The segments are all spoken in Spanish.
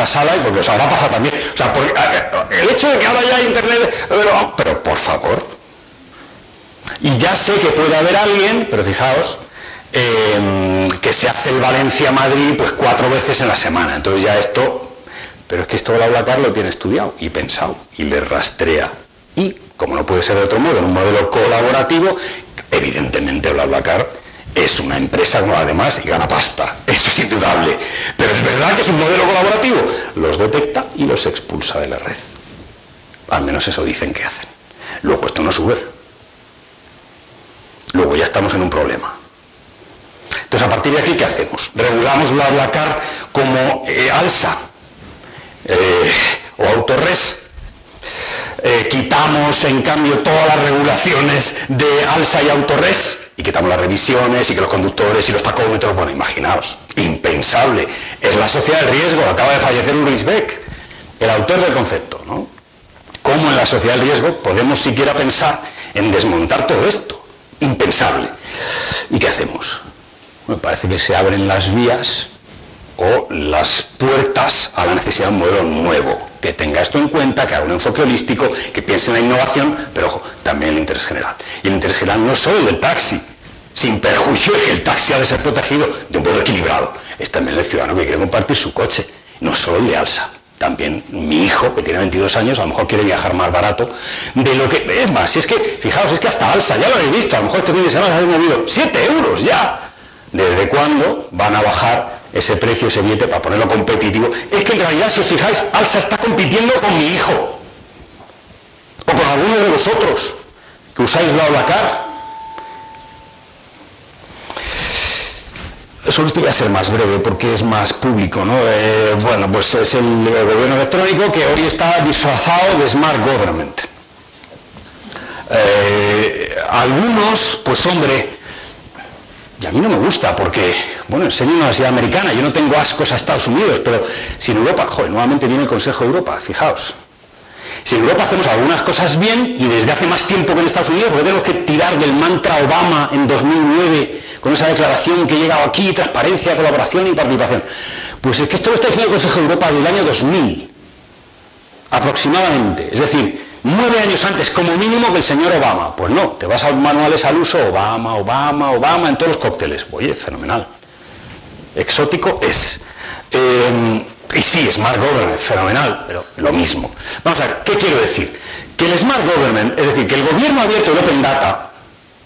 esta sala y porque os habrá pasado también. O sea, porque, el hecho de que ahora ya hay internet... Pero por favor. Y ya sé que puede haber alguien, pero fijaos, que se hace el Valencia-Madrid pues 4 veces en la semana. Entonces ya esto... Pero es que esto BlaBlaCar lo tiene estudiado y pensado y le rastrea. Y, como no puede ser de otro modo, en un modelo colaborativo, evidentemente BlaBlaCar es una empresa como además y gana pasta. Eso es indudable. Pero es verdad que es un modelo colaborativo. Los detecta y los expulsa de la red. Al menos eso dicen que hacen. Luego esto no sube. Luego ya estamos en un problema. Entonces, a partir de aquí, ¿qué hacemos? Regulamos BlaBlaCar como Alsa. O Autores, quitamos en cambio todas las regulaciones de Alsa y Autores y quitamos las revisiones y que los conductores y los tacómetros, bueno, imaginaos, impensable, es la sociedad del riesgo, acaba de fallecer Ulrich Beck, el autor del concepto, ¿no? ¿Cómo en la sociedad del riesgo podemos siquiera pensar en desmontar todo esto? Impensable. ¿Y qué hacemos? Me parece que se abren las vías o las puertas a la necesidad de un modelo nuevo, que tenga esto en cuenta, que haga un enfoque holístico, que piense en la innovación, pero ojo, también en el interés general. Y el interés general no es solo el del taxi, sin perjuicio de que el taxi ha de ser protegido de un modo equilibrado. Es también el ciudadano que quiere compartir su coche, no solo el de Alsa. También mi hijo, que tiene 22 años, a lo mejor quiere viajar más barato de lo que... Es más, si es que, fijaos, es que hasta Alsa, ya lo habéis visto, a lo mejor este fin de semana se habéis movido 7 euros ya. ¿Desde cuándo van a bajar ese precio, ese billete, para ponerlo competitivo? Es que en realidad, si os fijáis, Alsa está compitiendo con mi hijo. O con alguno de vosotros, que usáis BlaBlaCar. Solo esto voy a ser más breve, porque es más público, ¿no? Bueno, pues es el gobierno electrónico que hoy está disfrazado de Smart Government. Algunos, pues hombre... Y a mí no me gusta porque, bueno, enseño en una universidad americana, yo no tengo ascos a Estados Unidos, pero si en Europa, joder, nuevamente viene el Consejo de Europa, fijaos. Si en Europa hacemos algunas cosas bien, y desde hace más tiempo que en Estados Unidos, porque tenemos que tirar del mantra Obama en 2009, con esa declaración que ha llegado aquí, transparencia, colaboración y participación. Pues es que esto lo está diciendo el Consejo de Europa desde el año 2000, aproximadamente. Es decir, 9 años antes, como mínimo, que el señor Obama. Pues no, te vas a manuales al uso, Obama, Obama, Obama, en todos los cócteles. Oye, fenomenal. Exótico es. Y sí, Smart Government, fenomenal, pero lo mismo. Vamos a ver, ¿qué quiero decir? Que el Smart Government, es decir, que el gobierno abierto del Open Data,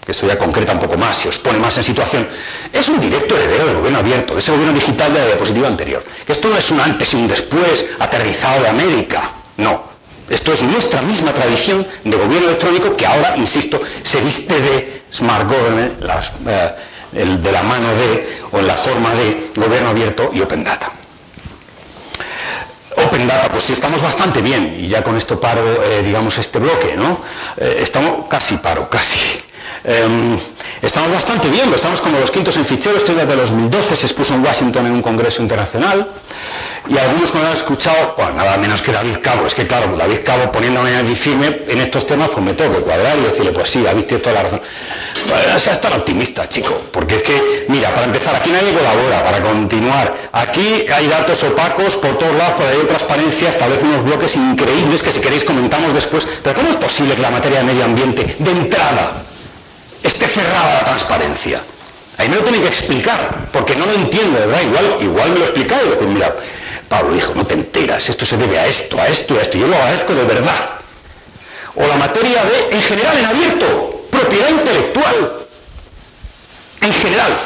que esto ya concreta un poco más y os pone más en situación, es un directo heredero del gobierno abierto, de ese gobierno digital de la diapositiva anterior. Que esto no es un antes y un después aterrizado de América, no. Esto es nuestra misma tradición de gobierno electrónico que ahora, insisto, se viste de Smart Government, de la mano de, o en la forma de gobierno abierto y Open Data. Open Data, pues sí, estamos bastante bien, y ya con esto paro, digamos, este bloque, ¿no? Estamos casi. Estamos bastante bien, estamos como los quintos en fichero, esto desde 2012 se expuso en Washington en un congreso internacional. Y algunos que me han escuchado, bueno, nada menos que David Cabo, es que claro, David Cabo poniéndome en firme en estos temas, pues me tengo que cuadrar y decirle, pues sí, David tiene toda la razón. Bueno, seas tan optimista, chico, porque es que, mira, para empezar, aquí nadie colabora, para continuar, aquí hay datos opacos por todos lados, por ahí hay transparencia, establece unos bloques increíbles que si queréis comentamos después, pero ¿cómo es posible que la materia de medio ambiente, de entrada, esté cerrada a la transparencia? Ahí me lo tienen que explicar, porque no lo entiendo, de verdad, igual me lo explicáis y decir, mira, Pablo, hijo, no te enteras, esto se debe a esto, a esto, a esto, yo lo agradezco de verdad. O la materia de, en general, en abierto, propiedad intelectual, en general.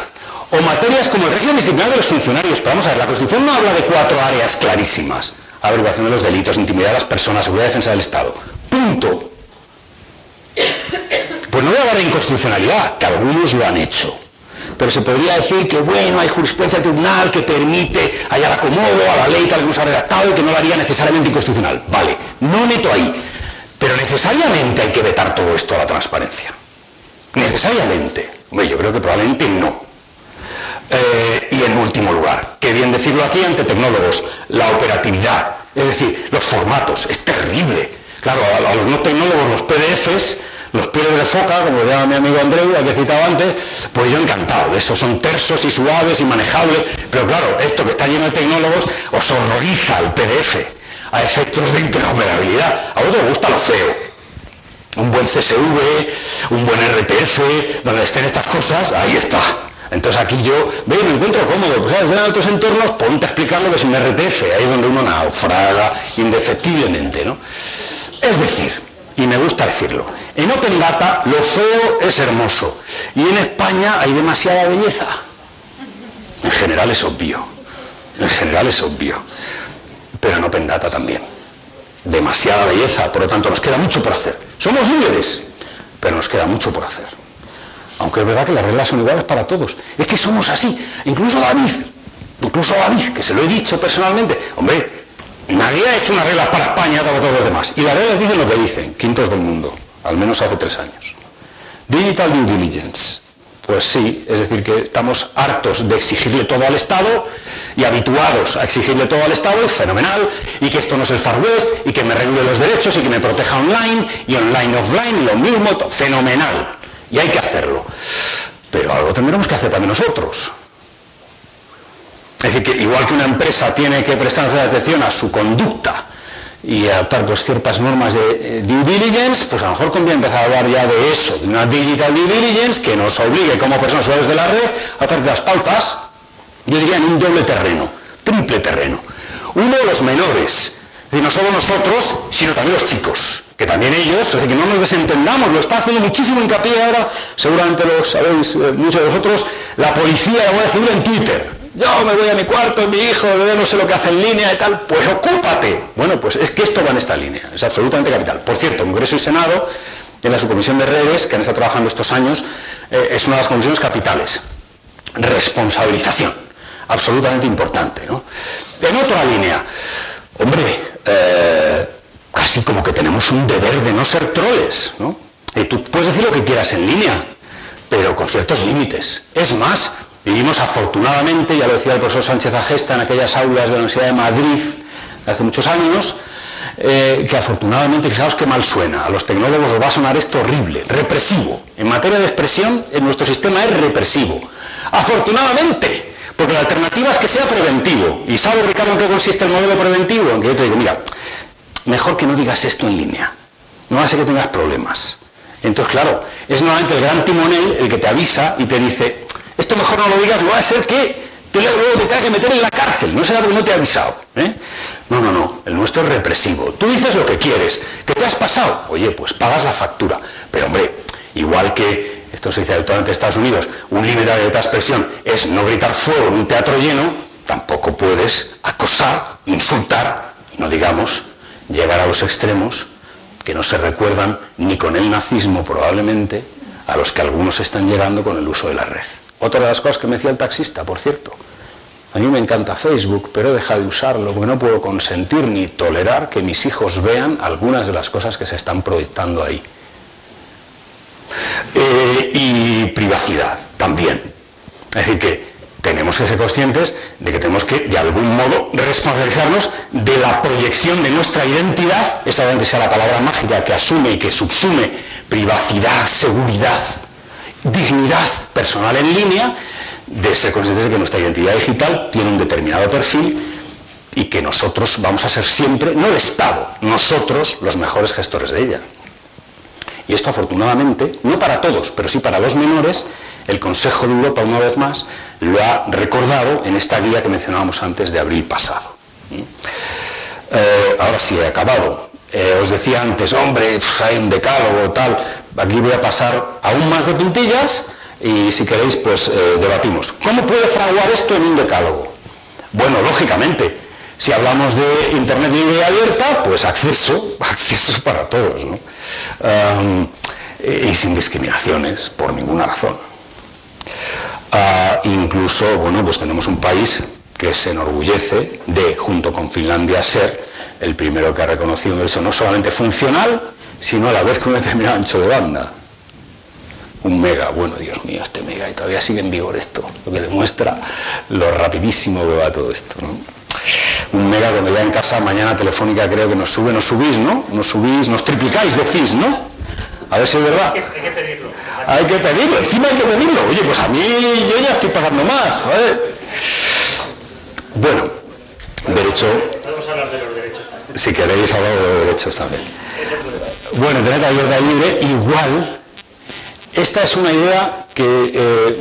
O materias como el régimen disciplinario de los funcionarios. Pero vamos a ver, la Constitución no habla de 4 áreas clarísimas. Averiguación de los delitos, intimidad de las personas, seguridad y defensa del Estado. Punto. Pues no voy a hablar de inconstitucionalidad, que algunos lo han hecho. Pero se podría decir que, bueno, hay jurisprudencia tribunal que permite hallar acomodo a la ley tal como se ha redactado y que no la haría necesariamente inconstitucional. Vale, no meto ahí. Pero necesariamente hay que vetar todo esto a la transparencia. Necesariamente. Hombre, yo creo que probablemente no. Y en último lugar, qué bien decirlo aquí ante tecnólogos, la operatividad, es decir, los formatos, es terrible. Claro, a los no tecnólogos los PDFs los pieles de foca, como lo llama mi amigo Andreu, al que he citado antes, pues yo encantado de eso, son tersos y suaves y manejables, pero claro, esto que está lleno de tecnólogos os horroriza el PDF a efectos de interoperabilidad. A vosotros os gusta lo feo, un buen CSV, un buen RTF, donde estén estas cosas, ahí está. Entonces aquí yo, me encuentro cómodo, pues ¿sabes? En otros entornos, ponte a explicar lo que es un RTF, ahí es donde uno naufraga indefectiblemente, ¿no? Es decir, y me gusta decirlo, en Open Data lo feo es hermoso, y en España hay demasiada belleza. En general es obvio, pero en Open Data también. Demasiada belleza, por lo tanto nos queda mucho por hacer. Somos líderes, pero nos queda mucho por hacer. Aunque es verdad que las reglas son iguales para todos. Es que somos así. Incluso David, que se lo he dicho personalmente, hombre, nadie ha hecho unas reglas para España como todos los demás. Y las reglas dicen lo que dicen, quintos del mundo, al menos hace 3 años. Digital Due Diligence. Pues sí, es decir, que estamos hartos de exigirle todo al Estado y habituados a exigirle todo al Estado, fenomenal, y que esto no es el Far West, y que me regule los derechos, y que me proteja online, y online, offline, lo mismo, fenomenal. Y hay que hacerlo. Pero algo tendremos que hacer también nosotros. Es decir, que igual que una empresa tiene que prestar atención a su conducta y adoptar pues ciertas normas de due diligence, pues a lo mejor conviene empezar a hablar ya de eso, de una digital due diligence que nos obligue como personas usuarios de la red a hacer las pautas, yo diría en un doble terreno, triple terreno. Uno, los menores, es decir, no solo nosotros, sino también los chicos, que también ellos, es decir, que no nos desentendamos, lo está haciendo muchísimo hincapié ahora, seguramente lo sabéis muchos de vosotros, la policía, la Guardia Civil en Twitter. Yo me voy a mi cuarto, mi hijo, yo no sé lo que hace en línea y tal, pues ocúpate. Bueno, pues es que esto va en esta línea, es absolutamente capital. Por cierto, Congreso y Senado, en la subcomisión de redes, que han estado trabajando estos años, es una de las comisiones capitales. Responsabilización, absolutamente importante, ¿no? En otra línea, hombre, casi como que tenemos un deber de no ser troles, ¿no? Y tú puedes decir lo que quieras en línea, pero con ciertos límites. Es más, vivimos afortunadamente, ya lo decía el profesor Sánchez Agesta en aquellas aulas de la Universidad de Madrid hace muchos años, que afortunadamente, fijaos qué mal suena, a los tecnólogos os va a sonar esto horrible, represivo. En materia de expresión, en nuestro sistema es represivo. Afortunadamente, porque la alternativa es que sea preventivo. ¿Y sabe, Ricardo, en qué consiste el modelo preventivo? En que yo te digo, mira, mejor que no digas esto en línea, no va a ser que tengas problemas. Entonces, claro, es nuevamente el gran timonel el que te avisa y te dice, esto mejor no lo digas, no va a ser que luego te tenga que meter en la cárcel, no será porque no te he avisado, ¿eh? No, el nuestro es represivo. Tú dices lo que quieres, que te has pasado, oye, pues pagas la factura. Pero hombre, igual que, esto se dice habitualmente en Estados Unidos, un límite de libertad de expresión es no gritar fuego en un teatro lleno, tampoco puedes acosar, insultar, y no digamos, llegar a los extremos que no se recuerdan ni con el nazismo probablemente, a los que algunos están llegando con el uso de la red. Otra de las cosas que me decía el taxista, por cierto, a mí me encanta Facebook, pero he dejado de usarlo porque no puedo consentir ni tolerar que mis hijos vean algunas de las cosas que se están proyectando ahí. Y privacidad también. Es decir, que tenemos que ser conscientes de que tenemos que, de algún modo, responsabilizarnos de la proyección de nuestra identidad, esa que sea la palabra mágica que asume y que subsume privacidad, seguridad, dignidad personal en línea, de ser conscientes de que nuestra identidad digital tiene un determinado perfil y que nosotros vamos a ser siempre, no el Estado, nosotros los mejores gestores de ella. Y esto afortunadamente, no para todos, pero sí para los menores, el Consejo de Europa, una vez más, lo ha recordado en esta guía que mencionábamos antes de abril pasado. Ahora sí he acabado. Os decía antes, hombre, hay un decálogo, tal. Aquí voy a pasar aún más de puntillas y si queréis, pues debatimos. ¿Cómo puede fraguar esto en un decálogo? Bueno, lógicamente, si hablamos de Internet libre y abierta, pues acceso para todos, ¿no? Y sin discriminaciones, por ninguna razón. Incluso, bueno, pues tenemos un país que se enorgullece de, junto con Finlandia, ser el primero que ha reconocido eso no solamente funcional, sino a la vez con un determinado ancho de banda. Un mega, bueno, Dios mío, este mega, y todavía sigue en vigor esto, lo que demuestra lo rapidísimo que va todo esto, ¿no? Un mega, cuando ya en casa, mañana Telefónica creo que nos sube, nos subís, ¿no? Nos subís, nos triplicáis, decís, ¿no? A ver si es verdad. Hay que pedirlo. Hay que pedirlo, encima hay que pedirlo. Oye, pues a mí yo ya estoy pagando más, joder. Bueno, derecho... Podemos hablar de los derechos también. Si queréis hablar de los derechos también. Bueno, tener abierta y libre, igual. Esta es una idea que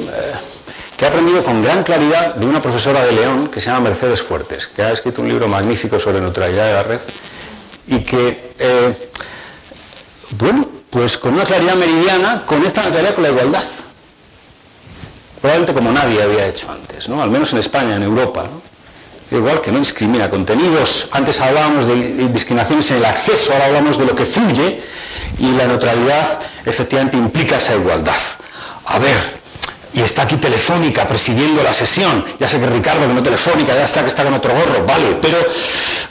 he aprendido con gran claridad de una profesora de León que se llama Mercedes Fuertes, que ha escrito un libro magnífico sobre neutralidad de la red y que, bueno, pues con una claridad meridiana conecta la neutralidad con la igualdad. Probablemente como nadie había hecho antes, ¿no? Al menos en España, en Europa, ¿no? Igual que no discrimina contenidos. Antes hablábamos de discriminaciones en el acceso, ahora hablamos de lo que fluye, y la neutralidad efectivamente implica esa igualdad. A ver, y está aquí Telefónica presidiendo la sesión, ya sé que Ricardo, que no Telefónica, ya está que está con otro gorro, vale, pero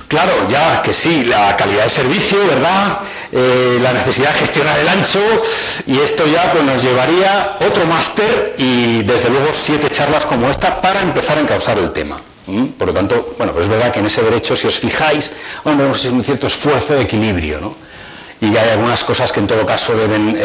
claro, ya que sí, la calidad del servicio, ¿verdad? La necesidad de gestionar el ancho, y esto ya pues nos llevaría otro máster y desde luego 7 charlas como esta para empezar a encauzar el tema. Por lo tanto, bueno, pues es verdad que en ese derecho, si os fijáis, bueno, vemos un cierto esfuerzo de equilibrio, ¿no? Y hay algunas cosas que en todo caso deben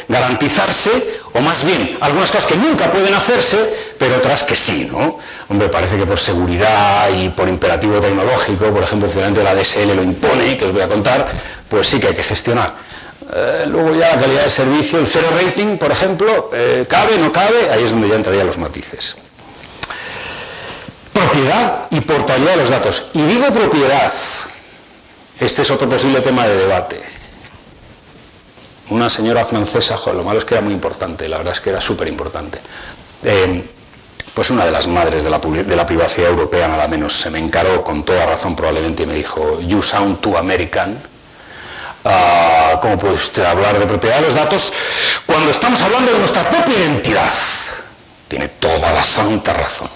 garantizarse, o más bien, algunas cosas que nunca pueden hacerse, pero otras que sí, ¿no? Hombre, parece que por seguridad y por imperativo tecnológico, por ejemplo, finalmente la DSL lo impone, que os voy a contar, pues sí que hay que gestionar. Luego ya la calidad del servicio, el zero rating, por ejemplo, ¿cabe, no cabe? Ahí es donde ya entrarían los matices. Propiedad y portabilidad de los datos. Y digo propiedad, este es otro posible tema de debate. Una señora francesa, joder, lo malo es que era muy importante, la verdad es que era súper importante. Pues una de las madres de la privacidad europea, nada menos, se me encaró con toda razón probablemente y me dijo, "You sound too American". ¿Cómo puede usted hablar de propiedad de los datos cuando estamos hablando de nuestra propia identidad? Tiene toda la santa razón.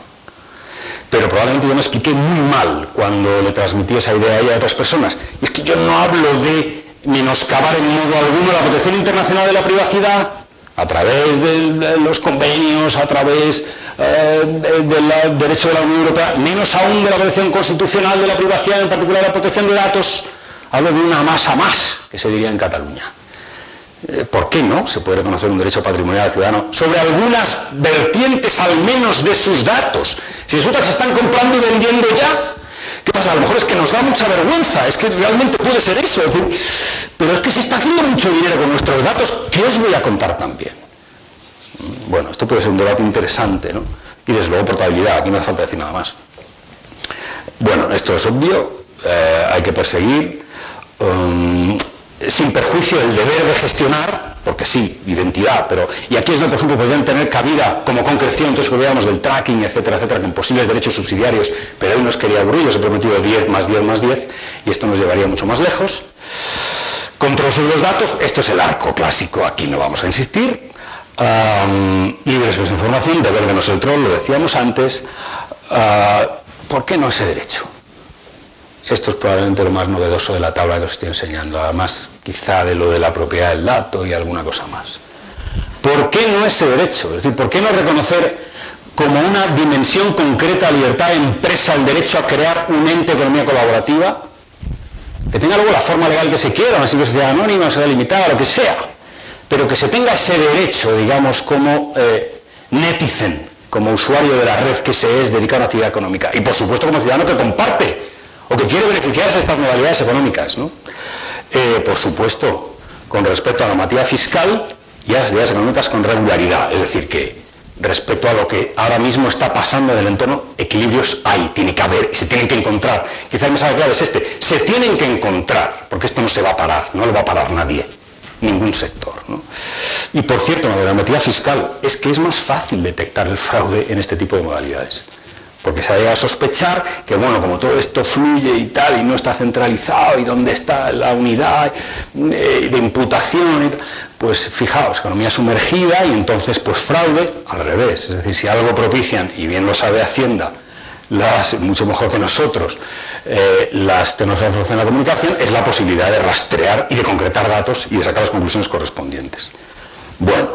Pero probablemente yo me expliqué muy mal cuando le transmití esa idea a ella y a otras personas. Y es que yo no hablo de menoscabar en modo alguno la protección internacional de la privacidad a través de los convenios, a través del derecho de la Unión Europea, menos aún de la protección constitucional de la privacidad, en particular la protección de datos. Hablo de una masa más, que se diría en Cataluña. ¿Por qué no se puede reconocer un derecho patrimonial al ciudadano sobre algunas vertientes al menos de sus datos? Si resulta que se están comprando y vendiendo ya, ¿qué pasa? A lo mejor es que nos da mucha vergüenza, es que realmente puede ser eso, es decir, pero es que se está haciendo mucho dinero con nuestros datos, que os voy a contar también. Bueno, esto puede ser un debate interesante, ¿no? Y desde luego portabilidad, aquí no hace falta decir nada más. Bueno, esto es obvio, hay que perseguir, sin perjuicio del deber de gestionar, porque sí, identidad, pero... Y aquí es donde, por ejemplo, podrían tener cabida como concreción, entonces que veamos del tracking, etcétera, etcétera, con posibles derechos subsidiarios, pero hoy nos quería aburrir, os he prometido 10 más 10 más 10, y esto nos llevaría mucho más lejos. Control sobre los datos, esto es el arco clásico, aquí no vamos a insistir. Libre expresión de información, deber de no ser troll, lo decíamos antes. ¿Por qué no ese derecho? Esto es probablemente lo más novedoso de la tabla que os estoy enseñando, además quizá de lo de la propiedad del dato y alguna cosa más. ¿Por qué no ese derecho? Es decir, ¿por qué no reconocer como una dimensión concreta de libertad de empresa el derecho a crear un ente de economía colaborativa? Que tenga luego la forma legal que se quiera, una sociedad anónima, una sociedad limitada, lo que sea, pero que se tenga ese derecho, digamos, como netizen, como usuario de la red que se es dedicado a una actividad económica, y por supuesto como ciudadano que comparte o que quiere beneficiarse de estas modalidades económicas, ¿no? Por supuesto, con respecto a la normativa fiscal y a las actividades económicas con regularidad, es decir, que respecto a lo que ahora mismo está pasando en el entorno, equilibrios hay, tiene que haber, y se tienen que encontrar. Quizá el mensaje clave es este, se tienen que encontrar, porque esto no se va a parar, no lo va a parar nadie, ningún sector, ¿no? Y por cierto, la normativa fiscal es que es más fácil detectar el fraude en este tipo de modalidades. Porque se ha llegado a sospechar que, bueno, como todo esto fluye y tal, y no está centralizado, y dónde está la unidad de imputación, y tal, pues fijaos, economía sumergida, y entonces, pues fraude, al revés. Es decir, si algo propician, y bien lo sabe Hacienda, mucho mejor que nosotros, las tecnologías de información y la comunicación, es la posibilidad de rastrear y de concretar datos y de sacar las conclusiones correspondientes. Bueno,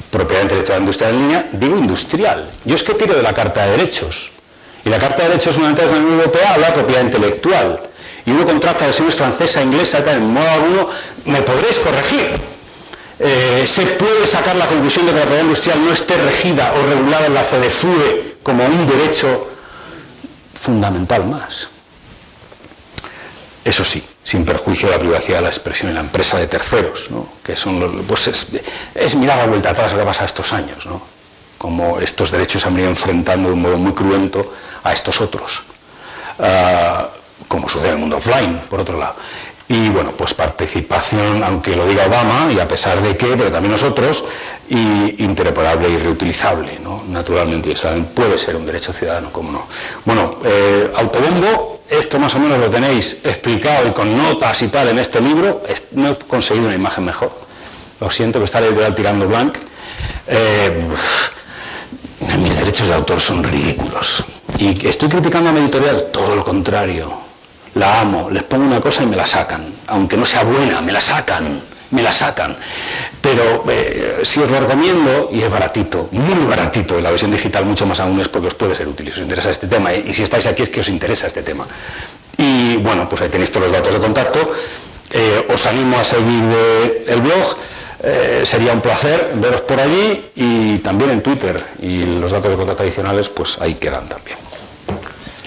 propiedad intelectual industrial en línea, digo industrial. Yo es que tiro de la Carta de Derechos. Y la Carta de Derechos Fundamentales de la Unión Europea habla de propiedad intelectual. Y uno contrasta versiones francesa, inglesa, tal, en modo alguno, me podréis corregir. se puede sacar la conclusión de que la propiedad industrial no esté regida o regulada en la CEDEFUE como un derecho fundamental más. Eso sí, sin perjuicio de la privacidad de la expresión y la empresa de terceros, ¿no? Que son pues es mirar a vuelta atrás lo que ha pasado estos años, ¿no? Como estos derechos se han venido enfrentando de un modo muy cruento a estos otros, como sucede en el mundo offline, por otro lado. Y bueno, pues participación, aunque lo diga Obama, y a pesar de que, pero también nosotros, y interoperable y reutilizable, ¿no? Naturalmente, y saben, puede ser un derecho ciudadano, ¿cómo no? Bueno, autobombo, esto más o menos lo tenéis explicado y con notas y tal en este libro. No he conseguido una imagen mejor. Lo siento que está la editorial tirando blank. Mis derechos de autor son ridículos. Y estoy criticando a mi editorial, todo lo contrario. La amo, les pongo una cosa y me la sacan. Aunque no sea buena, me la sacan. Pero si os lo recomiendo, y es baratito, muy baratito, en la versión digital mucho más aún, es porque os puede ser útil, si os interesa este tema, y si estáis aquí es que os interesa este tema. Y bueno, pues ahí tenéis todos los datos de contacto. Os animo a seguir el blog. Sería un placer veros por allí, y también en Twitter, y los datos de contacto adicionales pues ahí quedan también.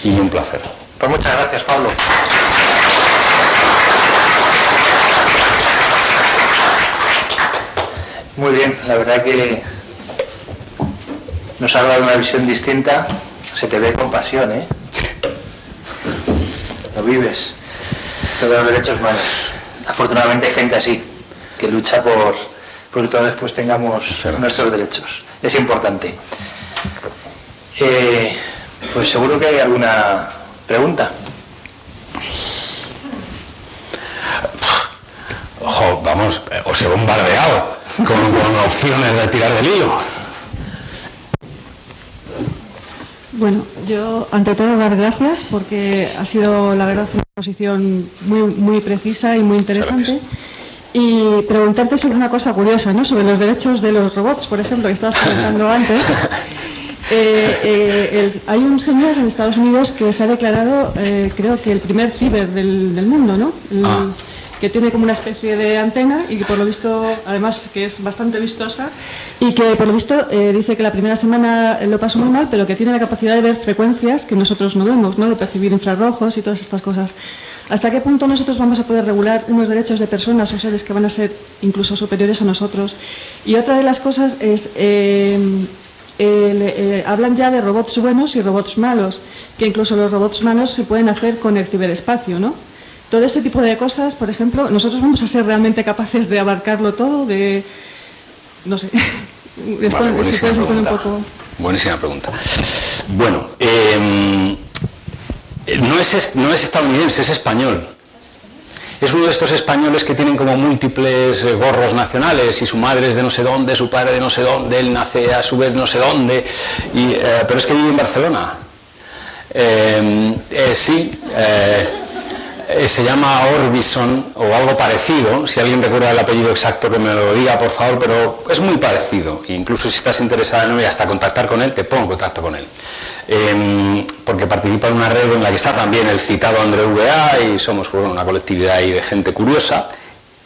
Y un placer. Pues muchas gracias, Pablo. Muy bien, la verdad que nos ha dado una visión distinta. Se te ve con pasión, ¿eh? Lo vives. Esto de los derechos humanos. Afortunadamente hay gente así, que lucha porque todos después tengamos nuestros derechos. Es importante. Pues seguro que hay alguna pregunta. Ojo, vamos, os he bombardeado con opciones de tirar del hilo. Bueno, yo ante todo dar gracias porque ha sido la verdad una exposición muy precisa y muy interesante. Y preguntarte sobre una cosa curiosa, ¿no? Sobre los derechos de los robots, por ejemplo, que estabas comentando antes. Hay un señor en Estados Unidos que se ha declarado, creo que el primer ciber del mundo, ¿no? Que tiene como una especie de antena y que por lo visto, además que es bastante vistosa, y que por lo visto dice que la primera semana lo pasó muy mal, pero que tiene la capacidad de ver frecuencias que nosotros no vemos, ¿no? De percibir infrarrojos y todas estas cosas. ¿Hasta qué punto nosotros vamos a poder regular unos derechos de personas o seres que van a ser incluso superiores a nosotros? Y otra de las cosas es... hablan ya de robots buenos y robots malos, que incluso los robots malos se pueden hacer con el ciberespacio, ¿no? Todo este tipo de cosas, por ejemplo, ¿nosotros vamos a ser realmente capaces de abarcarlo todo? No sé. Vale, buenísima pregunta. Buenísima pregunta. Bueno, no es estadounidense, es español. Es uno de estos españoles que tienen como múltiples gorros nacionales, y su madre es de no sé dónde, su padre de no sé dónde, él nace a su vez no sé dónde, pero es que vive en Barcelona. Se llama Orbison o algo parecido. Si alguien recuerda el apellido exacto que me lo diga, por favor, pero es muy parecido. Incluso si estás interesada en él y hasta contactar con él, te pongo en contacto con él. Porque participa en una red en la que está también el citado André V.A. y somos una colectividad ahí de gente curiosa.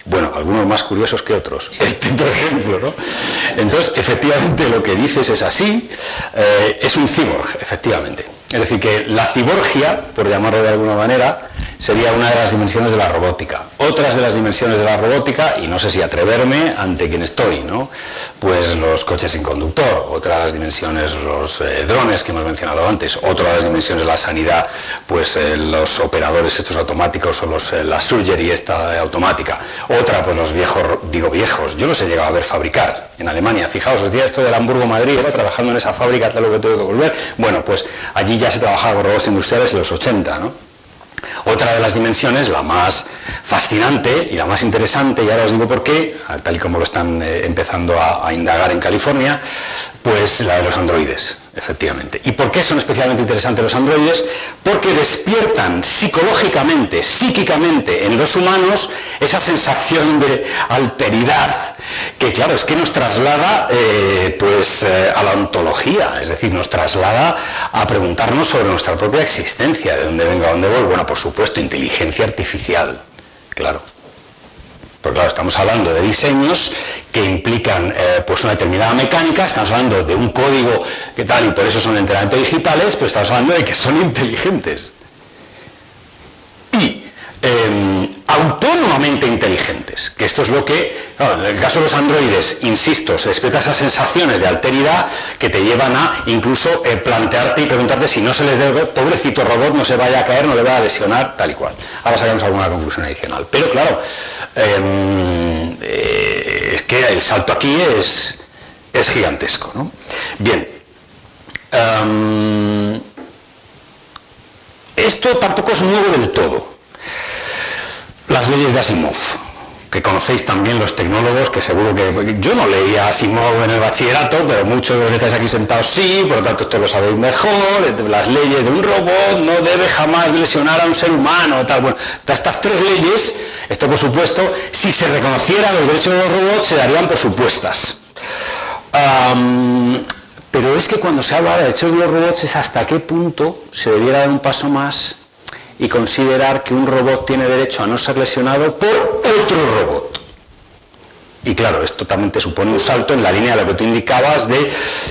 Bueno, algunos más curiosos que otros, por ejemplo, ¿no? Entonces, efectivamente, lo que dices es así, es un cyborg, efectivamente. Es decir, que la ciborgia, por llamarlo de alguna manera, sería una de las dimensiones de la robótica. Otras de las dimensiones de la robótica, y no sé si atreverme ante quien estoy, ¿no? Pues los coches sin conductor, otras de las dimensiones los drones que hemos mencionado antes, otra de las dimensiones de la sanidad, pues los operadores estos automáticos o la surgery esta automática. Otra, pues los viejos, yo los he llegado a ver fabricar en Alemania. Fijaos, os decía esto del Hamburgo-Madrid, era trabajando en esa fábrica, hasta lo que tuve que volver. Bueno, pues allí ya se trabajaba con robots industriales en los 80, ¿no? Otra de las dimensiones, la más fascinante y la más interesante, y ahora os digo por qué, tal y como lo están empezando a indagar en California, pues la de los androides, efectivamente. ¿Y por qué son especialmente interesantes los androides? Porque despiertan psicológicamente, psíquicamente en los humanos esa sensación de alteridad, que claro, es que nos traslada a la ontología, es decir, nos traslada a preguntarnos sobre nuestra propia existencia, de dónde vengo, a dónde voy. Bueno, por supuesto, inteligencia artificial, claro. pero claro, estamos hablando de diseños que implican pues una determinada mecánica, estamos hablando de un código que tal, y por eso son enteramente digitales, pero estamos hablando de que son inteligentes. Y autónomamente inteligentes, que esto es lo que, claro, en el caso de los androides, insisto, se despierta esas sensaciones de alteridad que te llevan a incluso plantearte y preguntarte si no se les debe, pobrecito robot, no se vaya a caer, no le va a lesionar, tal y cual. Ahora sacamos alguna conclusión adicional. Pero claro, es que el salto aquí es gigantesco, ¿no? Bien. Esto tampoco es nuevo del todo. Las leyes de Asimov, que conocéis también los tecnólogos, que seguro que... Yo no leía Asimov en el bachillerato, pero muchos de los que estáis aquí sentados sí, por lo tanto esto lo sabéis mejor. Las leyes de un robot no debe jamás lesionar a un ser humano, tal. Bueno, estas tres leyes, esto por supuesto, si se reconocieran los derechos de los robots, se darían por supuestas. Pero es que cuando se habla de derechos de los robots es hasta qué punto se debiera dar un paso más y considerar que un robot tiene derecho a no ser lesionado por otro robot. Y claro, esto también te supone un salto en la línea de lo que tú indicabas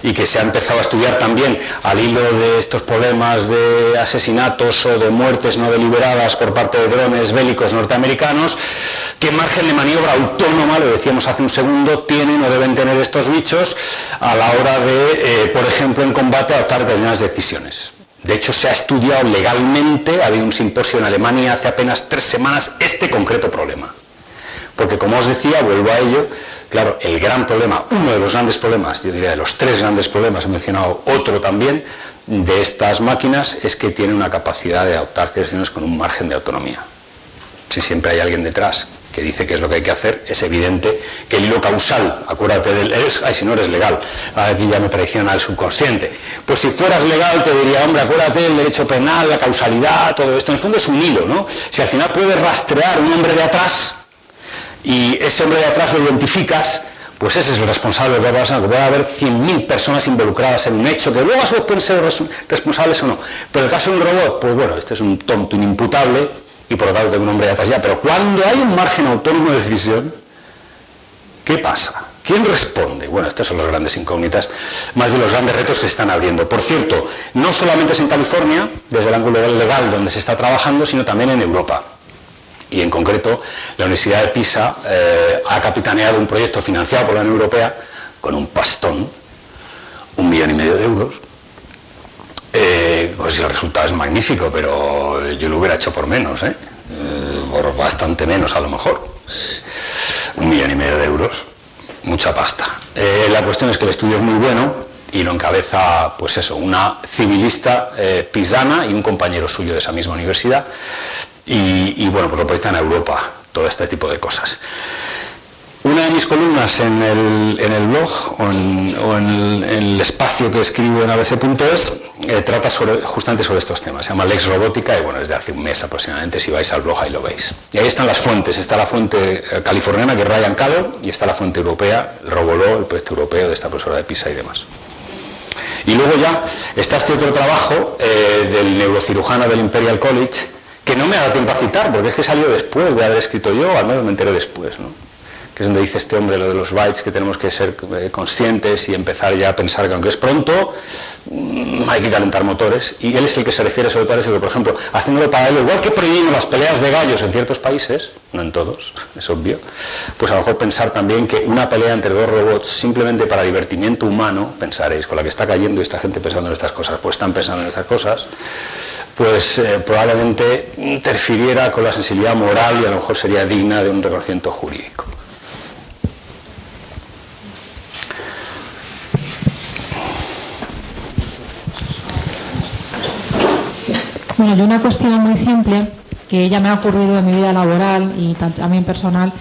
y que se ha empezado a estudiar también al hilo de estos problemas de asesinatos o de muertes no deliberadas por parte de drones bélicos norteamericanos, qué margen de maniobra autónoma, lo decíamos hace un segundo, tienen o deben tener estos bichos a la hora de, por ejemplo, en combate adoptar determinadas decisiones. De hecho, se ha estudiado legalmente, había un simposio en Alemania hace apenas 3 semanas, este concreto problema. Porque, como os decía, vuelvo a ello, claro, el gran problema, uno de los grandes problemas, yo diría de los 3 grandes problemas, he mencionado otro también, de estas máquinas, es que tienen una capacidad de adoptar decisiones con un margen de autonomía. Si siempre hay alguien detrás que dice qué es lo que hay que hacer, es evidente que el hilo causal, acuérdate del si no eres legal, aquí ya me traiciona el subconsciente, pues si fueras legal te diría, hombre, acuérdate del derecho penal, la causalidad, todo esto, en el fondo es un hilo, ¿no? Si al final puedes rastrear un hombre de atrás y ese hombre de atrás lo identificas, pues ese es el responsable de lo que va a pasar, que puede haber 100.000 personas involucradas en un hecho, que luego a su vez pueden ser responsables o no, pero en el caso de un robot, pues bueno, este es un tonto inimputable, y por lo tanto tengo un hombre de atrás ya, pero cuando hay un margen autónomo de decisión, ¿qué pasa? ¿Quién responde? Bueno, estas son las grandes incógnitas, más bien los grandes retos que se están abriendo. Por cierto, no solamente es en California, desde el ángulo legal donde se está trabajando, sino también en Europa. Y en concreto, la Universidad de Pisa ha capitaneado un proyecto financiado por la Unión Europea con un pastón, 1,5 millones de euros. Pues el resultado es magnífico, pero yo lo hubiera hecho por menos, por bastante menos a lo mejor. 1,5 millones de euros, mucha pasta. La cuestión es que el estudio es muy bueno y lo encabeza, pues eso, una civilista pisana y un compañero suyo de esa misma universidad. Y bueno, pues lo proyectan a Europa, todo este tipo de cosas. Una de mis columnas en el blog o en el espacio que escribo en abc.es trata justamente sobre estos temas. Se llama Lex Robótica y bueno, desde hace un mes aproximadamente, si vais al blog ahí lo veis. Y ahí están las fuentes. Está la fuente californiana, que es Ryan Cadell, y está la fuente europea, el Robolo, el proyecto europeo de esta profesora de Pisa y demás. Y luego ya está este otro trabajo del neurocirujano del Imperial College, que no me ha dado tiempo a citar, porque es que salió después de haber escrito yo, al menos me enteré después, ¿no? Que es donde dice este hombre lo de los bytes, que tenemos que ser conscientes y empezar ya a pensar que aunque es pronto, hay que calentar motores. Y él es el que se refiere sobre todo a eso, que por ejemplo, haciéndolo paralelo, igual que prohibimos las peleas de gallos en ciertos países, no en todos, es obvio, pues a lo mejor pensar también que una pelea entre 2 robots, simplemente para divertimiento humano, pensaréis, con la que está cayendo esta gente pensando en estas cosas, pues están pensando en estas cosas, pues probablemente interfiriera con la sensibilidad moral y a lo mejor sería digna de un reconocimiento jurídico. Bueno, yo una cuestión muy simple que ya me ha ocurrido en mi vida laboral y también personal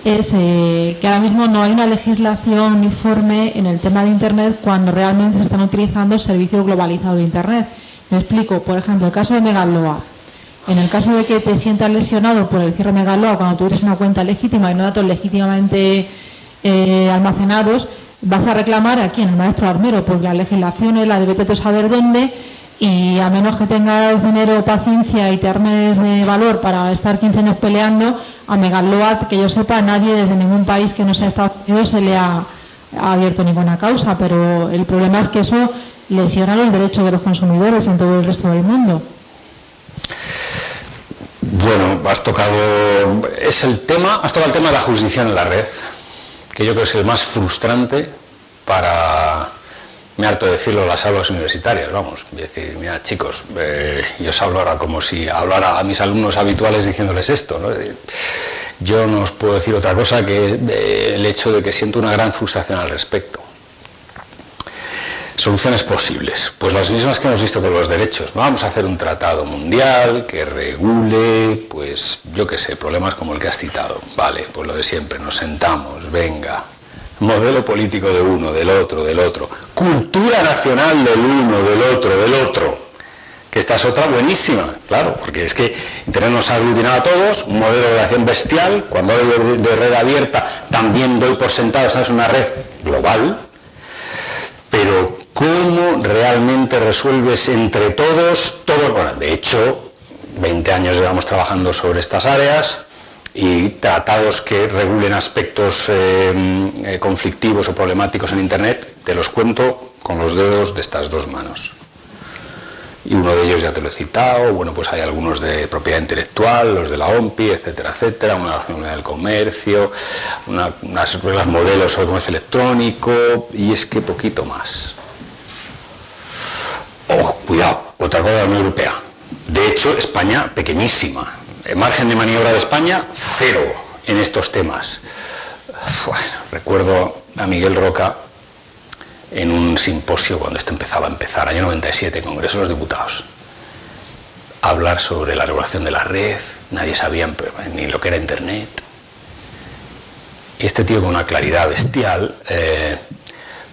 es que ahora mismo no hay una legislación uniforme en el tema de Internet cuando realmente se están utilizando servicios globalizados de Internet. Me explico, por ejemplo, el caso de Megaloa. En el caso de que te sientas lesionado por el cierre Megaloa cuando tú tienes una cuenta legítima y no datos legítimamente almacenados, vas a reclamar a quién, el maestro armero, porque la legislación es la de vete a saber dónde, y a menos que tengas dinero, paciencia y te armes de valor para estar 15 años peleando, a Megaload, que yo sepa, nadie desde ningún país que no sea Estados Unidos se le ha abierto ninguna causa, pero el problema es que eso lesiona los derechos de los consumidores en todo el resto del mundo. Bueno, has tocado el tema de la jurisdicción en la red, que yo creo que es el más frustrante para, me harto de decirlo, las aulas universitarias, vamos, es decir, mira chicos, yo os hablo ahora como si hablara a mis alumnos habituales diciéndoles esto, ¿no? Yo no os puedo decir otra cosa que el hecho de que siento una gran frustración al respecto. Soluciones posibles, pues las mismas que hemos visto con los derechos. No vamos a hacer un tratado mundial que regule, pues yo qué sé, problemas como el que has citado. Vale, pues lo de siempre, nos sentamos, venga. Modelo político de uno, del otro, cultura nacional del uno, del otro, que esta es otra buenísima, claro, porque es que Internet nos ha aglutinado a todos, un modelo de relación bestial. Cuando hablo de red abierta también doy por sentado, esta es una red global, pero ¿cómo realmente resuelves entre todos? Bueno, de hecho, 20 años llevamos trabajando sobre estas áreas, y tratados que regulen aspectos conflictivos o problemáticos en Internet, te los cuento con los dedos de estas dos manos. Y uno de ellos ya te lo he citado, bueno, pues hay algunos de propiedad intelectual, los de la OMPI, etcétera, etcétera, una relación del comercio, unas reglas modelos sobre comercio electrónico, y es que poquito más. Oh, cuidado, otra cosa de la Unión Europea. De hecho, España pequeñísima. El margen de maniobra de España, cero en estos temas. Bueno, recuerdo a Miguel Roca en un simposio cuando empezaba a empezar, año 97, Congreso de los Diputados, hablar sobre la regulación de la red, nadie sabía ni lo que era Internet. Y este tío con una claridad bestial,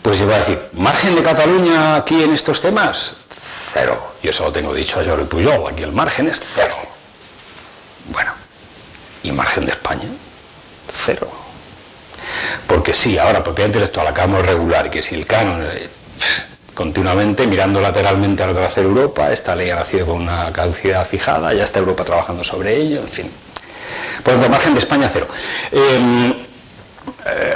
pues llegó a decir, ¿margen de Cataluña aquí en estos temas? Cero. Yo solo tengo dicho a Jordi Pujol, aquí el margen es cero. Bueno, ¿y margen de España? Cero. Porque sí, ahora propiedad intelectual acabamos de regular, que si el canon, continuamente mirando lateralmente a lo que va a hacer Europa, esta ley ha nacido con una caducidad fijada, ya está Europa trabajando sobre ello, en fin. Por lo tanto, margen de España, cero.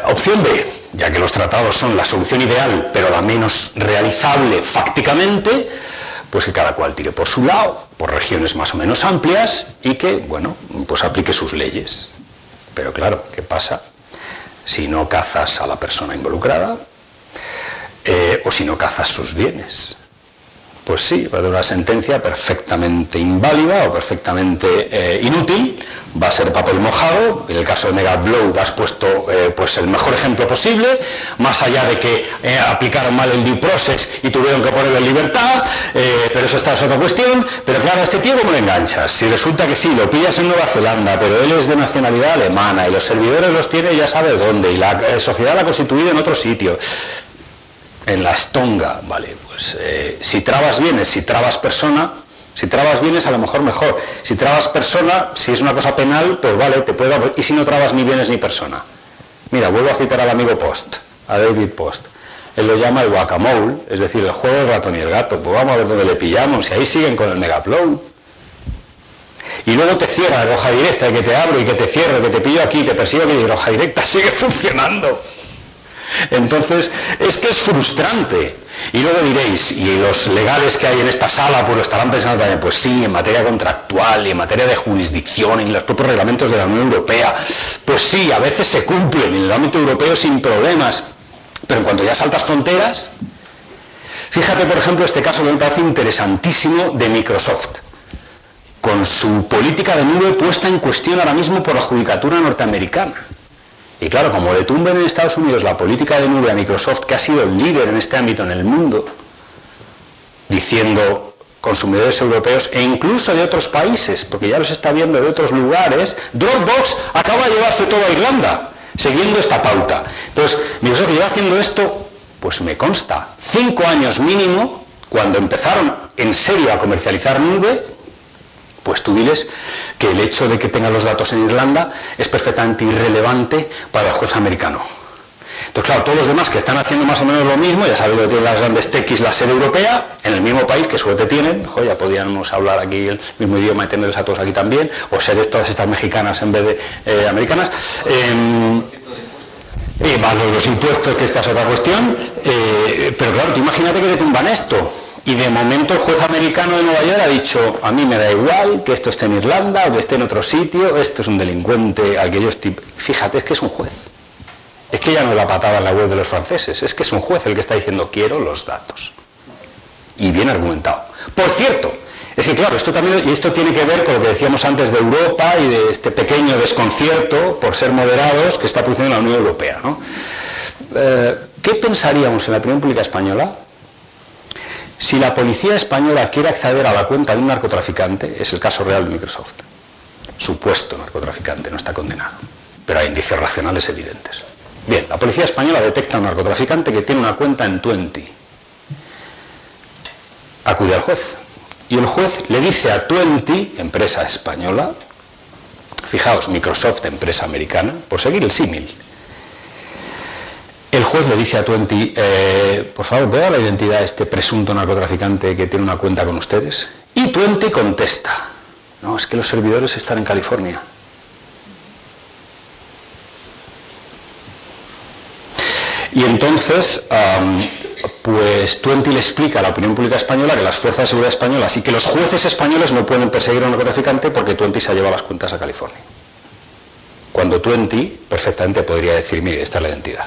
Opción B, ya que los tratados son la solución ideal, pero la menos realizable fácticamente, pues que cada cual tire por su lado, por regiones más o menos amplias, y que, bueno, pues aplique sus leyes. Pero claro, ¿qué pasa si no cazas a la persona involucrada o si no cazas sus bienes? Pues sí, va a dar una sentencia perfectamente inválida o perfectamente inútil, va a ser papel mojado. En el caso de Megablow has puesto pues el mejor ejemplo posible, más allá de que aplicaron mal el due process y tuvieron que ponerlo en libertad, pero eso está, es otra cuestión. Pero claro, a este tío ¿cómo le enganchas? Si resulta que sí, lo pillas en Nueva Zelanda, pero él es de nacionalidad alemana y los servidores los tiene ya sabe dónde, y la sociedad la ha constituido en otro sitio, en la Estonga, vale, pues si trabas bienes, si trabas persona, si trabas bienes a lo mejor mejor, si trabas persona, si es una cosa penal, pues vale, te puede dar, y si no trabas ni bienes ni persona. Mira, vuelvo a citar al amigo Post, a David Post, él lo llama el guacamole, es decir, el juego del ratón y el gato, pues vamos a ver dónde le pillamos, y ahí siguen con el Megablow. Y luego te cierra roja directa, y que te abro y que te cierro, que te pillo aquí, te persigo aquí, y roja directa sigue funcionando. Entonces, es que es frustrante. Y luego diréis, ¿y los legales que hay en esta sala pues lo estarán pensando también? Pues sí, en materia contractual y en materia de jurisdicción y en los propios reglamentos de la Unión Europea, pues sí, a veces se cumplen en el ámbito europeo sin problemas, pero en cuanto ya saltas fronteras, fíjate por ejemplo este caso que me parece interesantísimo de Microsoft, con su política de nube puesta en cuestión ahora mismo por la judicatura norteamericana. Y claro, como le tumben en Estados Unidos la política de nube a Microsoft, que ha sido el líder en este ámbito en el mundo, diciendo consumidores europeos e incluso de otros países, porque ya los está viendo de otros lugares, Dropbox acaba de llevarse todo a Irlanda, siguiendo esta pauta. Entonces, Microsoft lleva haciendo esto, pues me consta, 5 años mínimo, cuando empezaron en serio a comercializar nube. Pues tú diles que el hecho de que tengan los datos en Irlanda es perfectamente irrelevante para el juez americano. Entonces, claro, todos los demás que están haciendo más o menos lo mismo, ya sabéis que tienen las grandes techis, la sede europea, en el mismo país, que suerte tienen, ya podíamos hablar aquí el mismo idioma y tenerles a todos aquí también, o ser todas estas mexicanas en vez de americanas. Más los impuestos, que esta es otra cuestión, pero claro, tú imagínate que te tumban esto. Y de momento el juez americano de Nueva York ha dicho, a mí me da igual que esto esté en Irlanda o que esté en otro sitio, esto es un delincuente al que yo estoy... Fíjate, es que es un juez. Es que ya no es la patada en la web de los franceses, es que es un juez el que está diciendo, quiero los datos. Y bien argumentado. Por cierto, es que claro, esto también, y esto tiene que ver con lo que decíamos antes de Europa y de este pequeño desconcierto, por ser moderados, que está produciendo la Unión Europea, ¿no? ¿Qué pensaríamos en la opinión pública española si la policía española quiere acceder a la cuenta de un narcotraficante? Es el caso real de Microsoft. Supuesto narcotraficante, no está condenado, pero hay indicios racionales evidentes. Bien, la policía española detecta a un narcotraficante que tiene una cuenta en Twenty. Acude al juez. Y el juez le dice a Twenty, empresa española, fijaos, Microsoft, empresa americana, por seguir el símil. El juez le dice a Twenty, por favor, ¿puede dar la identidad de este presunto narcotraficante que tiene una cuenta con ustedes? Y Twenty contesta, no, es que los servidores están en California. Y entonces, pues Twenty le explica a la opinión pública española que las fuerzas de seguridad españolas y que los jueces españoles no pueden perseguir a un narcotraficante porque Twenty se ha llevado las cuentas a California. Cuando Twenty perfectamente podría decir, mire, esta es la identidad.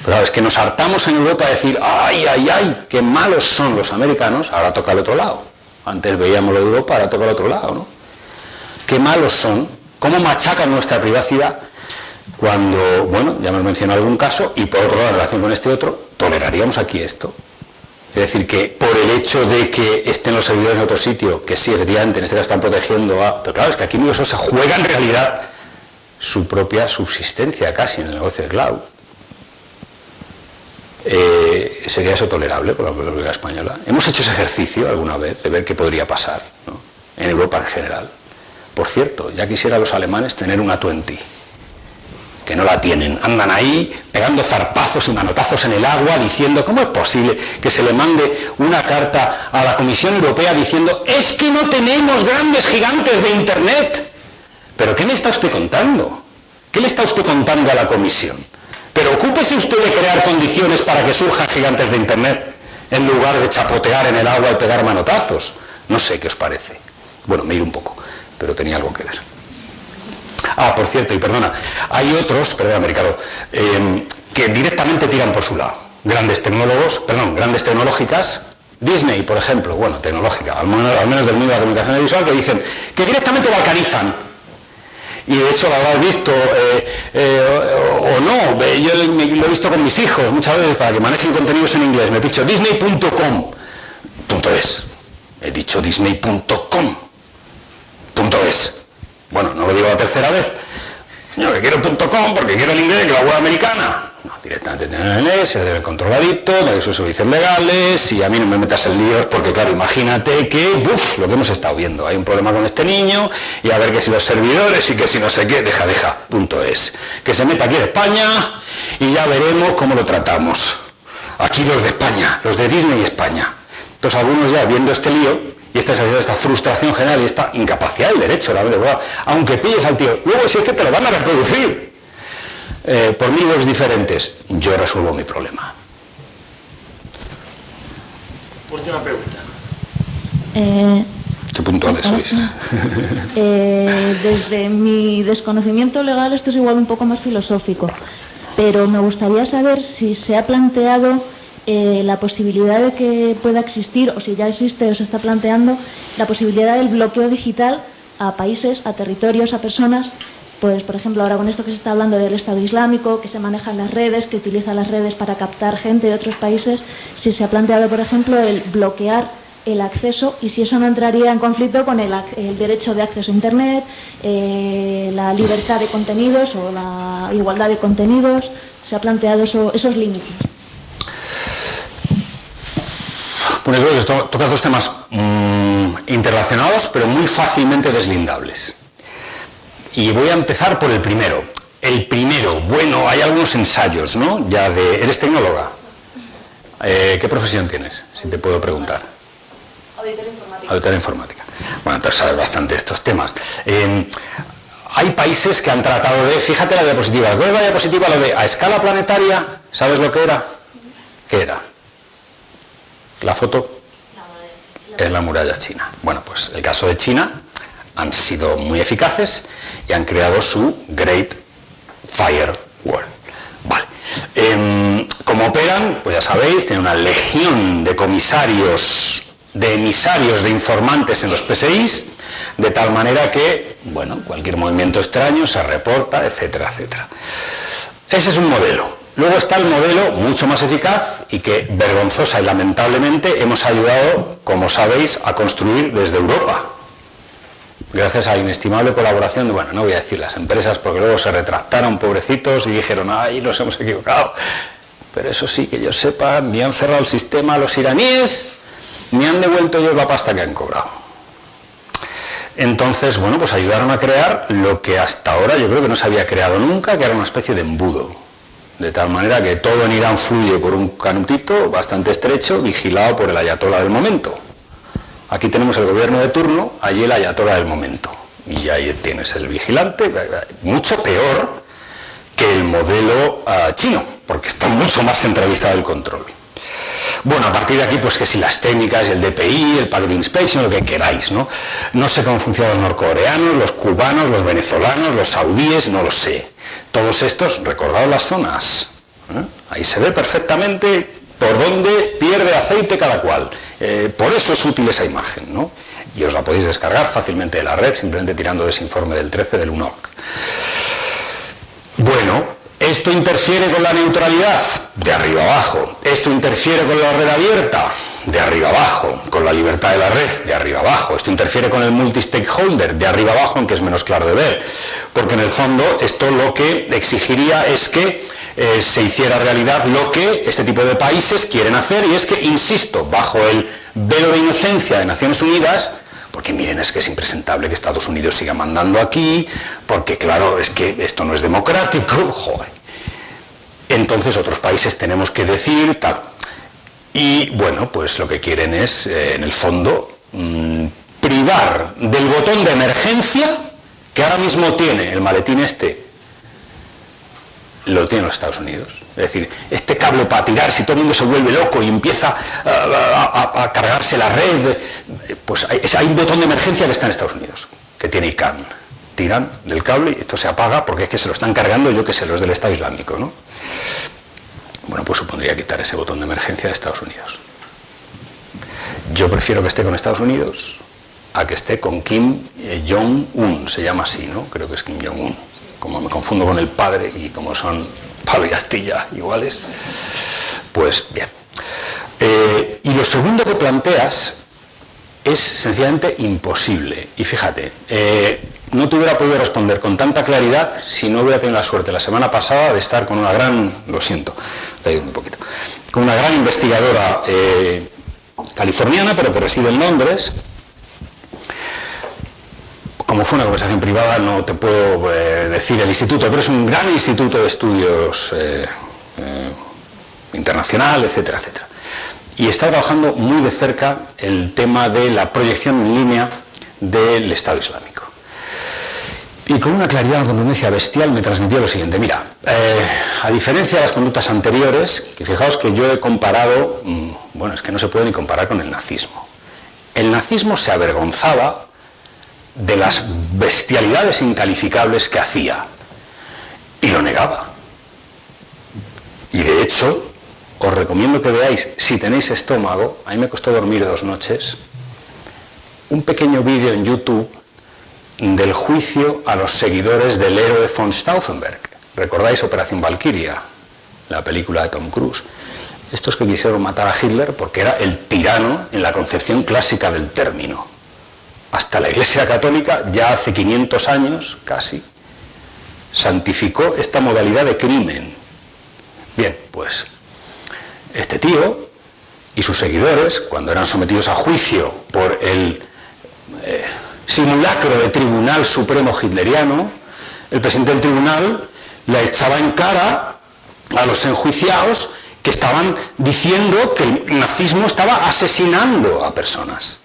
Pero claro, es que nos hartamos en Europa de decir, ay, ay, ay, qué malos son los americanos, ahora toca al otro lado. Antes veíamos lo de Europa, ahora toca al otro lado, ¿no? Qué malos son, cómo machacan nuestra privacidad. Cuando, bueno, ya hemos mencionado algún caso, y por otro lado, en relación con este otro, toleraríamos aquí esto. Es decir, que por el hecho de que estén los servidores en otro sitio, que sí, efectivamente, en este caso están protegiendo a... Pero claro, es que aquí Microsoft se juega en realidad su propia subsistencia casi en el negocio de cloud. ¿Sería eso tolerable por la República Española? ¿Hemos hecho ese ejercicio alguna vez de ver qué podría pasar, ¿no? En Europa en general? Por cierto, ya quisieran los alemanes tener una Twenty, que no la tienen, andan ahí pegando zarpazos y manotazos en el agua diciendo, ¿cómo es posible que se le mande una carta a la Comisión Europea diciendo, es que no tenemos grandes gigantes de Internet? ¿Pero qué me está usted contando? ¿Qué le está usted contando a la Comisión? Pero ocúpese usted de crear condiciones para que surjan gigantes de Internet, en lugar de chapotear en el agua y pegar manotazos. No sé qué os parece. Bueno, me he ido un poco, pero tenía algo que ver. Ah, por cierto, y perdona, hay otros, perdóname Ricardo, que directamente tiran por su lado. Grandes tecnológicas, Disney, por ejemplo, bueno, tecnológica, al menos del mundo de la comunicación visual, que dicen que directamente balcanizan. Y de hecho lo habrás visto, o no, yo lo he visto con mis hijos muchas veces para que manejen contenidos en inglés. Me he dicho disney.com.es. He dicho disney.com.es. Bueno, no lo digo la tercera vez. Yo que quiero .com porque quiero el inglés, que la web americana. No, directamente tienen el inglés, se debe controladito, de sus servicios legales, y a mí no me metas en líos porque, claro, imagínate que, lo que hemos estado viendo, hay un problema con este niño, y a ver que si los servidores y que si no sé qué, deja, .es. Que se meta aquí en España y ya veremos cómo lo tratamos. Aquí los de España, los de Disney y España. Entonces algunos ya viendo este lío, y esta frustración general y esta incapacidad del derecho, la verdad, aunque pilles al tío, luego si es que te lo van a reproducir por 1000 webs diferentes, yo resuelvo mi problema. Última pregunta. Qué puntuales sois. Desde mi desconocimiento legal esto es igual un poco más filosófico, pero me gustaría saber si se ha planteado la posibilidad de que pueda existir, o si ya existe o se está planteando, la posibilidad del bloqueo digital a países, a territorios, a personas. Pues, por ejemplo, ahora con esto que se está hablando del Estado Islámico, que se manejan las redes, que utiliza las redes para captar gente de otros países, si se ha planteado, por ejemplo, el bloquear el acceso, y si eso no entraría en conflicto con el derecho de acceso a Internet, la libertad de contenidos o la igualdad de contenidos. ¿Se ha planteado esos límites? Pues creo que toca dos temas interrelacionados, pero muy fácilmente deslindables. Y voy a empezar por el primero. El primero, bueno, hay algunos ensayos, ¿no? Ya de... ¿Eres tecnóloga? ¿Qué profesión tienes? Si te puedo preguntar. Auditor informática. Auditor informática. Bueno, entonces sabes bastante de estos temas. Hay países que han tratado de... Fíjate la diapositiva. ¿Cuál es la diapositiva? Lo de a escala planetaria. ¿Sabes lo que era? ¿Qué era? La foto es la muralla china. Bueno, pues el caso de China han sido muy eficaces y han creado su Great Firewall. Vale. ¿Cómo operan? Pues ya sabéis, tienen una legión de comisarios, de emisarios, de informantes en los PSIs, de tal manera que, bueno, cualquier movimiento extraño se reporta, etcétera, etcétera. Ese es un modelo. Luego está el modelo mucho más eficaz y que, vergonzosa y lamentablemente, hemos ayudado, como sabéis, a construir desde Europa. Gracias a la inestimable colaboración de, bueno, no voy a decir las empresas porque luego se retractaron, pobrecitos, y dijeron, ay, nos hemos equivocado. Pero eso sí, que yo sepa, ni han cerrado el sistema los iraníes, ni han devuelto ellos la pasta que han cobrado. Entonces, bueno, pues ayudaron a crear lo que hasta ahora yo creo que no se había creado nunca, que era una especie de embudo. De tal manera que todo en Irán fluye por un canutito bastante estrecho, vigilado por el ayatolá del momento. Aquí tenemos el gobierno de turno, allí el ayatolá del momento. Y ahí tienes el vigilante, mucho peor que el modelo chino, porque está mucho más centralizado el control. Bueno, a partir de aquí, pues que si las técnicas, el DPI, el Public Inspection, lo que queráis, ¿no? No sé cómo funcionan los norcoreanos, los cubanos, los venezolanos, los saudíes, no lo sé. Todos estos, recordad las zonas. Ahí se ve perfectamente por dónde pierde aceite cada cual. Por eso es útil esa imagen, ¿no? Y os la podéis descargar fácilmente de la red, simplemente tirando de ese informe del 13 del UNOC. Bueno, ¿esto interfiere con la neutralidad? De arriba abajo. ¿Esto interfiere con la red abierta? De arriba abajo. ¿Con la libertad de la red? De arriba abajo. ¿Esto interfiere con el multi-stakeholder? De arriba abajo, aunque es menos claro de ver. Porque en el fondo esto lo que exigiría es que se hiciera realidad lo que este tipo de países quieren hacer, y es que, insisto, bajo el velo de inocencia de Naciones Unidas, porque miren, es que es impresentable que Estados Unidos siga mandando aquí, porque claro, es que esto no es democrático, joder. Entonces otros países tenemos que decir tal. Y bueno, pues lo que quieren es, en el fondo, privar del botón de emergencia que ahora mismo tiene el maletín este, lo tienen los Estados Unidos. Es decir, este cable para tirar, si todo el mundo se vuelve loco y empieza a cargarse la red, pues hay un botón de emergencia que está en Estados Unidos, que tiene ICANN. Tiran del cable y esto se apaga porque es que se lo están cargando, yo que sé, los del Estado Islámico, ¿no? Bueno, pues supondría quitar ese botón de emergencia de Estados Unidos. Yo prefiero que esté con Estados Unidos a que esté con Kim Jong-un, se llama así, ¿no? Creo que es Kim Jong-un. Como me confundo con el padre y como son Pablo y Astilla iguales, pues bien. Y lo segundo que planteas es sencillamente imposible. Y fíjate, no te hubiera podido responder con tanta claridad si no hubiera tenido la suerte la semana pasada de estar con una gran, lo siento, te digo un poquito, con una gran investigadora californiana, pero que reside en Londres. Como fue una conversación privada, no te puedo decir el instituto, pero es un gran instituto de estudios internacional, etcétera, etcétera. Y está trabajando muy de cerca el tema de la proyección en línea del Estado Islámico. Y con una claridad, una contundencia bestial me transmitió lo siguiente. Mira, a diferencia de las conductas anteriores, que fijaos que yo he comparado, bueno, es que no se puede ni comparar con el nazismo. El nazismo se avergonzaba de las bestialidades incalificables que hacía y lo negaba. Y de hecho, os recomiendo que veáis, si tenéis estómago, a mí me costó dormir 2 noches, un pequeño vídeo en YouTube del juicio a los seguidores del héroe von Stauffenberg. ¿Recordáis Operación Valkyria? La película de Tom Cruise. Estos que quisieron matar a Hitler porque era el tirano en la concepción clásica del término. Hasta la Iglesia Católica, ya hace 500 años, casi, santificó esta modalidad de crimen. Bien, pues este tío y sus seguidores, cuando eran sometidos a juicio por el simulacro de Tribunal Supremo hitleriano, el presidente del tribunal le echaba en cara a los enjuiciados que estaban diciendo que el nazismo estaba asesinando a personas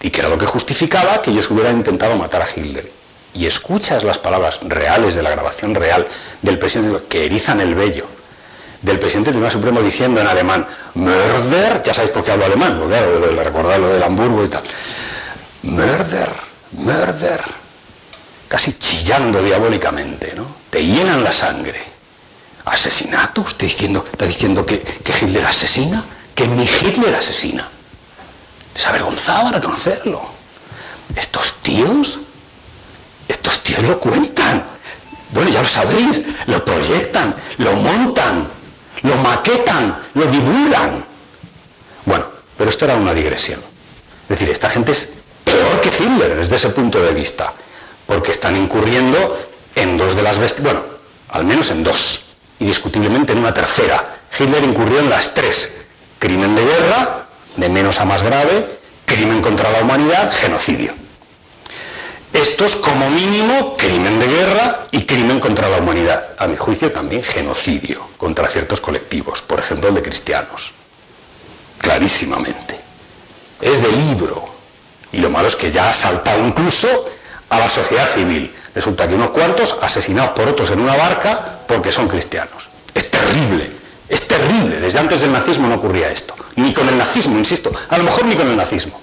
y que era lo que justificaba que ellos hubieran intentado matar a Hitler. Y escuchas las palabras reales de la grabación real del presidente, que erizan el vello, del presidente del Tribunal Supremo diciendo en alemán Mörder, ya sabéis por qué hablo alemán, porque claro, de recordar lo del Hamburgo y tal, Mörder, Mörder, casi chillando diabólicamente, ¿no? Te llenan la sangre. ¿Asesinato? ¿Usted está diciendo que Hitler asesina? ¿Que mi Hitler asesina? Les avergonzaba reconocerlo. Estos tíos lo cuentan. Bueno, ya lo sabéis, lo proyectan, lo montan, lo maquetan, lo divulgan. Bueno, pero esto era una digresión. Es decir, esta gente es peor que Hitler desde ese punto de vista, porque están incurriendo en dos de las bueno, al menos en dos, y discutiblemente en una tercera. Hitler incurrió en las tres: crimen de guerra, de menos a más grave, crimen contra la humanidad, genocidio. Estos, como mínimo, crimen de guerra y crimen contra la humanidad. A mi juicio, también genocidio contra ciertos colectivos, por ejemplo, el de cristianos. Clarísimamente. Es de libro. Y lo malo es que ya ha saltado incluso a la sociedad civil. Resulta que unos cuantos asesinados por otros en una barca porque son cristianos. Es terrible. Es terrible. Desde antes del nazismo no ocurría esto. Ni con el nazismo, insisto. A lo mejor ni con el nazismo.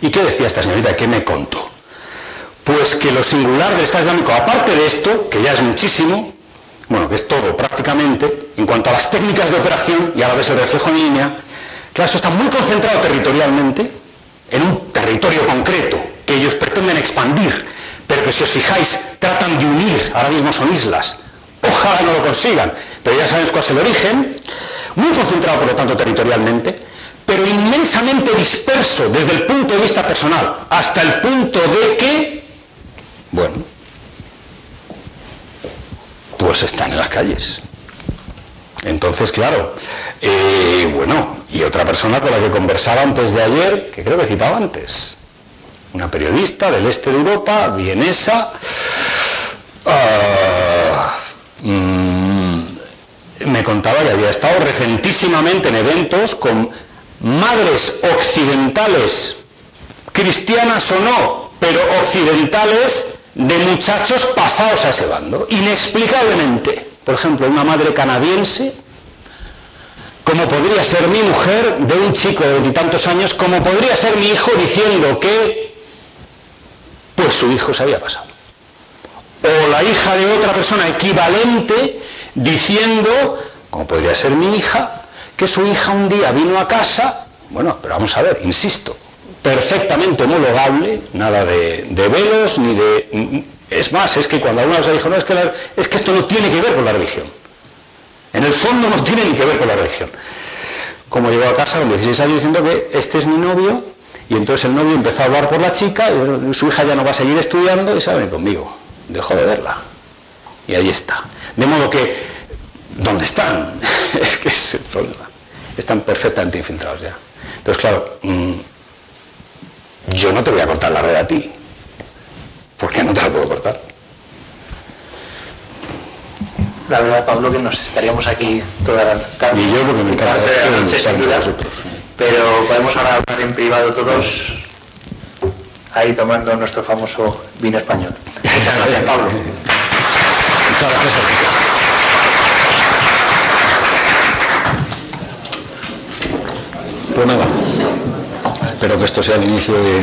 ¿Y qué decía esta señorita? ¿Qué me contó? Pues que lo singular del Estado Islámico, aparte de esto, que ya es muchísimo, bueno, que es todo prácticamente, en cuanto a las técnicas de operación, y ahora ves el reflejo en línea, claro, esto está muy concentrado territorialmente, en un territorio concreto, que ellos pretenden expandir, pero que si os fijáis, tratan de unir, ahora mismo son islas, ojalá no lo consigan, pero ya sabéis cuál es el origen, muy concentrado por lo tanto territorialmente, pero inmensamente disperso desde el punto de vista personal, hasta el punto de que, bueno, pues están en las calles. Entonces, claro, bueno, y otra persona con la que conversaba antes de ayer, que creo que citaba antes, una periodista del este de Europa, vienesa, me contaba que había estado recentísimamente en eventos con madres occidentales, cristianas o no, pero occidentales, de muchachos pasados a ese bando, inexplicablemente. Por ejemplo, una madre canadiense, como podría ser mi mujer, de un chico de veintitantos años, como podría ser mi hijo, diciendo que pues su hijo se había pasado. O la hija de otra persona equivalente, diciendo, como podría ser mi hija, que su hija un día vino a casa, bueno, pero vamos a ver, insisto, perfectamente homologable, nada de velos, ni de... Es más, es que cuando alguna se dijo, no, es que esto no tiene que ver con la religión. En el fondo no tiene ni que ver con la religión. Como llegó a casa con 16 años diciendo que este es mi novio, y entonces el novio empezó a hablar por la chica, y su hija ya no va a seguir estudiando, y se va a venir conmigo. Dejó de verla. Y ahí está. De modo que, ¿dónde están? Es que es el problema. Están perfectamente infiltrados ya. Entonces, claro, yo no te voy a cortar la red a ti, porque no te la puedo cortar. La verdad, Pablo, que nos estaríamos aquí toda la tarde. Y yo, porque me encanta parte de la noche sin duda, vosotros. Pero podemos ahora hablar en privado todos, ahí tomando nuestro famoso vino español. Muchas gracias, Pablo. Muchas gracias a todos. Pues nada, espero que esto sea el inicio de